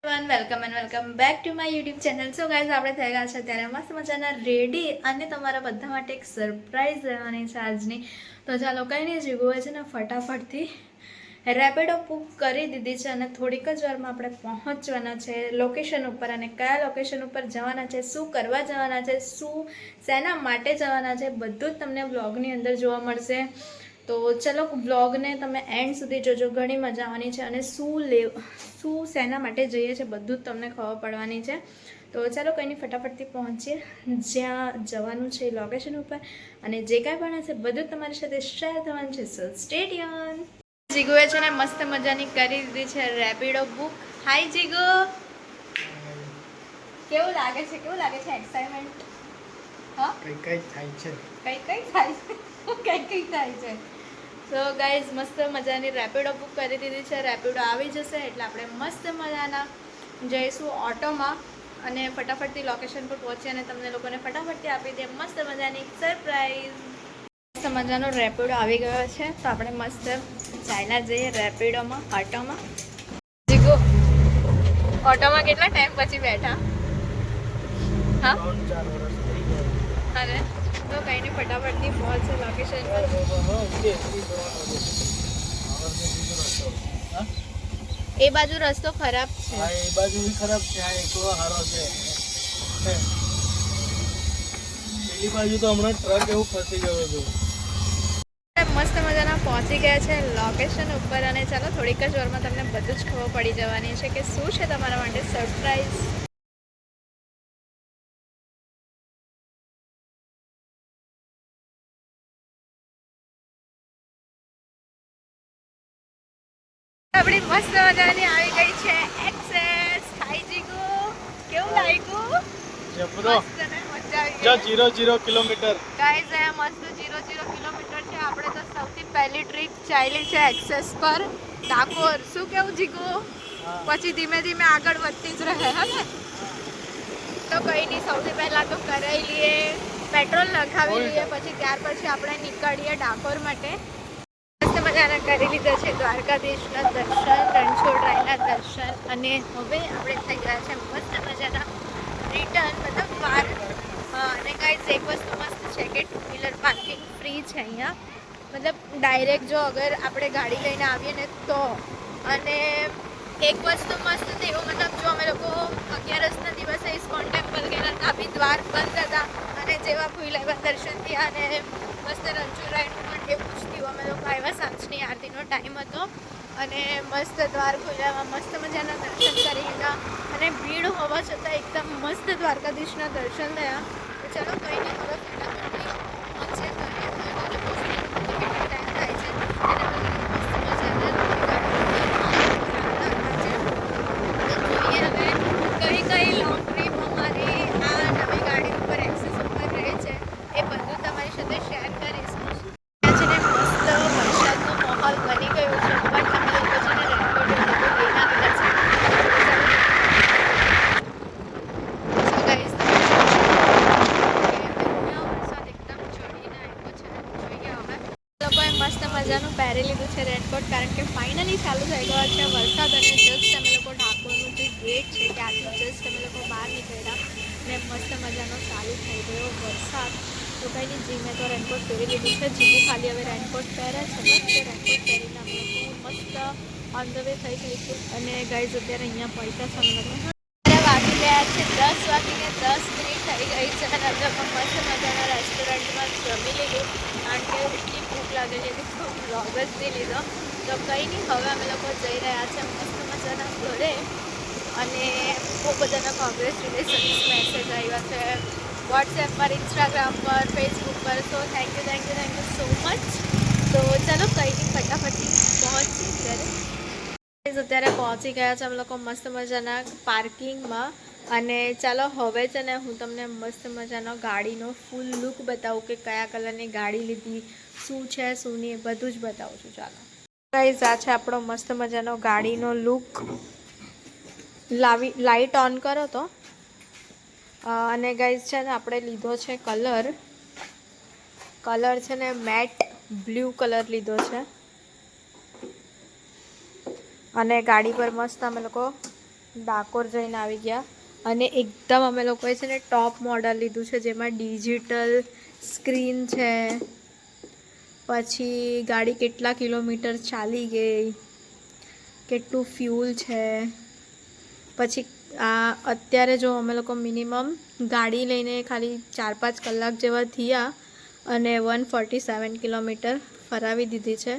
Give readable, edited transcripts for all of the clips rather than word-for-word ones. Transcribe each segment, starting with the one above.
Welcome and welcome back to my YouTube channel. So guys, આપણે થઈ ગયા છે અત્યારે મસ્ત મજાના રેડી અને તમારા બધા માટે એક સરપ્રાઈઝ રહેવાની છે આજની. તો ચાલો કંઈ નહીં, જીગુએ છે ને ફટાફટથી રેપિડો બુક કરી દીધી છે અને થોડીક જ વારમાં આપણે પહોંચવાના છે લોકેશન ઉપર. અને કયા લોકેશન ઉપર જવાના છે, શું કરવા જવાના છે, શું શેના માટે જવાના છે, બધું જ તમને બ્લોગની અંદર જોવા મળશે. તો ચલો બ્લોગને તમે એન્ડ સુધી જોજો, ઘણી મજા આવવાની છે. અને શું શેના માટે જઈએ છે બધું જ તમને ખબર પડવાની છે. તો ચાલો કંઈ નહીં, ફટાફટથી પહોંચીએ જ્યાં જવાનું છે એ લોકેશન ઉપર. અને જે કાંઈ પણ હશે બધું જ તમારી સાથે શેર થવાનું છે. સો સ્ટે ટ્યુન. જીગુએ છે ને મસ્ત મજાની કરી દીધી છે રેપિડો બુક. હાય જીગુ, કેવું લાગે છે? એક્સાઇટમેન્ટ? હા, કઈ થાય છે. તો ગાઈઝ, મસ્ત મજાની રેપિડો બુક કરી દીધી છે. રેપિડો આવી જશે એટલે આપણે મસ્ત મજાના જઈશું ઓટોમાં અને ફટાફટથી લોકેશન પર પહોંચી અને તમને લોકોને ફટાફટથી આપી દે મસ્ત મજાની સરપ્રાઈઝ. મસ્ત મજાનો રેપિડો આવી ગયો છે તો આપણે મસ્ત ચાલ્યા જઈએ રેપિડોમાં, ઓટોમાં. જીગો, ઓટોમાં કેટલા ટાઈમ પછી બેઠા? હા, અરે તો કંઈ નહીં, ફટાફટથી પહોંચે લોકેશન પર. એ બાજુ રસ્તો ખરાબ છે. હા, એ બાજુ બી ખરાબ છે. આ એકલો હારો છે. પેલી બાજુ તો હમણાં ટ્રક એવું ફસી ગયો હતો. મસ્ત મજાના પહોંચી ગયા છે લોકેશન ઉપર. અને ચાલો થોડીક જ વારમાં તમને બધું જ ખબર પડી જવાની છે કે શું છે તમારા માટે સરપ્રાઈઝ. આપણી મસ્ત મજાની આવી ગઈ છે એક્સેસ. હાય જીગુ, કેવું લાગ્યું? જબરો. મસ્ત ને મજા આવી જો ગઈ. 0 કિલોમીટર. ગાઈઝ, આ મસ્ત 0 કિલોમીટર છે. આપણે તો સૌથી પહેલી ટ્રીપ ચાલી છે એક્સેસ પર ડાકોર. શું કેવું જીગુ? પછી ધીમે ધીમે આગળ વધતી જ રહે. હા ને? તો કંઈ નહીં, સૌથી પહેલાં તો કરાવી લઈએ, પેટ્રોલ નખાવી લઈએ, પછી ત્યાર પછી આપણે નીકળીએ ડાકોર માટે. મસ્ત મજાના કરી લીધા છે દ્વારકાધીશના દર્શન, રણછોડરાયના દર્શન. અને હવે આપણે થઈ ગયા છે મસ્ત મજાના રિટર્ન, મતલબ દ્વાર. અને ગાઈઝ, એક વસ્તુ મસ્ત છે કે 2 વ્હીલર પાર્કિંગ ફ્રી છે અહીંયા. મતલબ ડાયરેક્ટ જો અગર આપણે ગાડી લઈને આવીએ ને તો. અને એક વસ્તુ મસ્ત થયું, મતલબ જો અમે લોકો 11ના દિવસે ઇસ્કોન ટેમ્પલ ગયેલા હતા, બી દ્વાર બંધ હતા. અને જેવા ખુલ્લા દર્શન થયા અને મસ્ત રણછોડરાયનું પણ એવું જ થયું. અમે લોકો આવ્યા, સાંજની આરતીનો ટાઈમ હતો અને મસ્ત દ્વાર ખુલ્લામાં મસ્ત મજાના દર્શન કરી લીધા. અને ભીડ હોવા છતાં એકદમ મસ્ત દ્વારકાધીશના દર્શન થયા. તો ચાલો કંઈ નહીં, હવે ફટાફટથી પહોંચીએ ઘરે. કેટલો ટાઈમ થાય છે અને મસ્ત મજાના જોઈએ હવે કઈ કઈ લોંગ ટ્રીપ અમારી આ નવી ગાડી ઉપર એક્સેસ ઉપર રહે છે એ બધું તમારી સાથે શેર કરીશ. ત્યાં છે ને મસ્ત વરસાદનો માહોલ બની ગયો છે, બટ અમે લોકો છે ને રેનકોટ બધું લઈને આવેલા છે. વરસાદ એકદમ ચડીને આવ્યો છે. જોઈએ હવે. લોકોએ મસ્ત મજાનું પહેરી લીધું છે રેનકોટ, કારણ કે ફાઇનલી ચાલુ થઈ ગયો છે વરસાદ. અને જસ્ટ અમે લોકો ડાકોરનું જે ગેટ છે ત્યાંથી જસ્ટ અમે લોકો બહાર નીકળ્યા ને મસ્ત મજાનો ચાલુ થઈ ગયો વરસાદ. તો કંઈ નહીં, જીમે તો રેનકોટ પહેરી લીધું છે. જીગુ ખાલી હવે રેનકોટ પહેરે છે. બસ તે રેનકોટ પહેરીને અમે લોકો મસ્ત ઓન ધ વે થઈ જઈશું. અને ગાઈઝ, અત્યારે અહીંયા પૈસા છે અમે લોકો વાગી ગયા છે 10:10 થઈ ગઈ છે. અને અમે લોકો મસ્ત મજાના રેસ્ટોરન્ટમાં જમી લીધું, કારણ કે એટલી ભૂખ લાગેલી હતી તો વ્લોગ જ નહીં લીધો. તો કંઈ નહીં, હવે અમે લોકો જઈ રહ્યા છે મસ્ત મજાના ઘરે. અને બહુ બધાના કોંગ્રેચ્યુલેશન્સ મેસેજ આવ્યા છે વોટ્સએપ પર, ઇન્સ્ટાગ્રામ પર, ફેસબુક પર. So thank you so much. તો ચાલો કંઈ નહીં, ફટાફટથી પહોંચી ઘરે. અત્યારે પહોંચી ગયા છે અમે લોકો મસ્ત મજાના પાર્કિંગમાં. અને ચાલો હવે છે ને હું તમને મસ્ત મજાનો ગાડીનો ફૂલ લુક બતાવું કે કયા કલરની ગાડી લીધી, શું છે શું નહીં, એ બધું જ બતાવું છું. ચાલો ગાઈઝ, આ છે આપણો મસ્ત મજાનો ગાડીનો લુક. લાઇટ ઓન કરો તો. અને ગાઈઝ છે ને આપણે લીધો છે કલર છે ને મેટ બ્લુ કલર લીધો છે. અને ગાડી પર મસ્ત અમે લોકો ડાકોર જઈને આવી ગયા અને એકદમ અમે લોકોએ છે ને ટોપ મોડલ લીધું છે, જેમાં ડિજિટલ સ્ક્રીન છે, પછી ગાડી કેટલા કિલોમીટર ચાલી ગઈ, કેટલું ફ્યુલ છે, પછી આ અત્યારે જો અમે લોકો મિનિમમ ગાડી લઈને ખાલી 4-5 કલાક જેવા થયા અને 147 કિલોમીટર ફરાવી દીધી છે.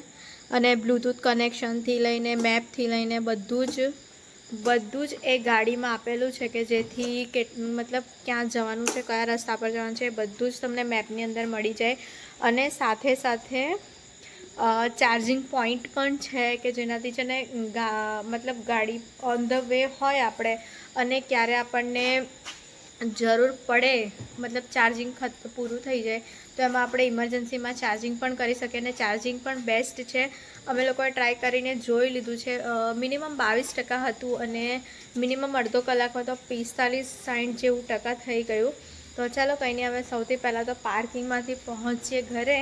અને બ્લૂટૂથ કનેક્શનથી લઈને મેપથી લઈને બધું જ એ ગાડીમાં આપેલું છે કે જેથી મતલબ ક્યાં જવાનું છે, કયા રસ્તા પર જવાનું છે, એ બધું જ તમને મેપની અંદર મળી જાય. અને સાથે સાથે ચાર્જિંગ પોઈન્ટ પણ છે કે જેનાથી છે ને મતલબ ગાડી ઓન ધ વે હોય આપણે અને ક્યારે આપણને જરૂર પડે, મતલબ ચાર્જિંગ પૂરું થઈ જાય તો એમાં આપણે ઇમરજન્સીમાં ચાર્જિંગ પણ કરી શકીએ. અને ચાર્જિંગ પણ બેસ્ટ છે. અમે લોકોએ ટ્રાય કરીને જોઈ લીધું છે. મિનિમમ 22% હતું અને મિનિમમ અડધો કલાકમાં તો 45-60 જેવું ટકા થઈ ગયું. તો ચાલો કંઈ નહીં, હવે સૌથી પહેલાં તો પાર્કિંગમાંથી પહોંચીએ ઘરે.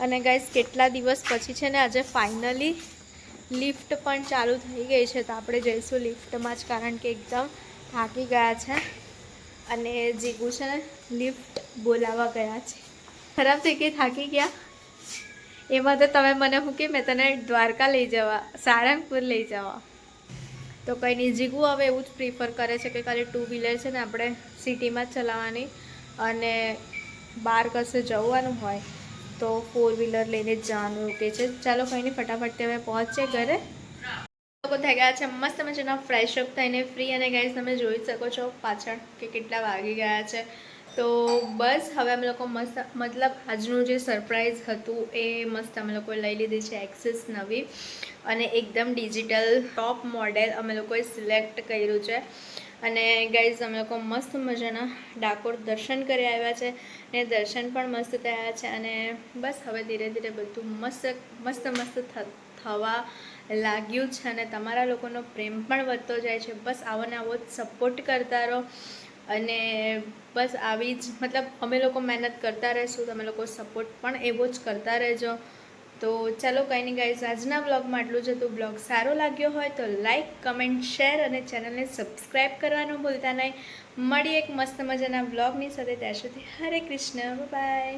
અને ગાઈસ કેટલા દિવસ પછી છે ને આજે ફાઇનલી લિફ્ટ પણ ચાલુ થઈ ગઈ છે, તો આપણે જઈશું લિફ્ટમાં જ, કારણ કે એકદમ થાકી ગયા છે. અને જીગુ છે ને લિફ્ટ બોલાવવા ગયા છે. ખરાબ થઈ ગઈ, થાકી ગયા. એમાં તો તમે મને શું કે મેં તને દ્વારકા લઈ જવા, સાળંગપુર લઈ જવા. તો કંઈ નહીં, જીગુ હવે એવું જ પ્રિફર કરે છે કે ખાલી 2 વ્હીલર છે ને આપણે સિટીમાં જ ચલાવવાની, અને બહાર કશે જવાનું હોય તો 4 વ્હીલર લઈને જ જવાનું કે છે. ચાલો કંઈ નહીં, ફટાફટ હવે પહોંચીએ ઘરે. લોકો થઈ ગયા છે મસ્ત મજાના ફ્રેશ અપ થઈને ફ્રી. અને ગાઈઝ તમે જોઈ શકો છો પાછળ કે કેટલા વાગી ગયા છે. તો બસ હવે અમે લોકો મસ્ત, મતલબ આજનું જે સરપ્રાઈઝ હતું એ મસ્ત અમે લોકોએ લઈ લીધી છે એક્સેસ નવી, અને એકદમ ડિજિટલ ટોપ મોડેલ અમે લોકોએ સિલેક્ટ કર્યું છે. અને ગાઈઝ અમે લોકો મસ્ત મજાના ડાકોર દર્શન કરી આવ્યા છે, ને દર્શન પણ મસ્ત થયા છે. અને બસ હવે ધીરે ધીરે બધું મસ્ત થવા લાગ્યું છે. અને તમારા લોકોનો પ્રેમ પણ વધતો જાય છે. બસ આવો ને આવો જ સપોર્ટ કરતા રહો. અને બસ આવી જ મતલબ અમે લોકો મહેનત કરતા રહીશું, તમે લોકો સપોર્ટ પણ એવો જ કરતા રહેજો. તો ચાલો કંઈ નહીં ગાઈઝ, આજના બ્લોગમાં આટલું જ હતું. બ્લોગ સારો લાગ્યો હોય તો લાઈક, કમેન્ટ, શેર અને ચેનલને સબસ્ક્રાઈબ કરવાનું ભૂલતા નહીં. મળીએ એક મસ્ત મજાના બ્લોગની સાથે. ત્યાં સુધી હરે કૃષ્ણ, બાય.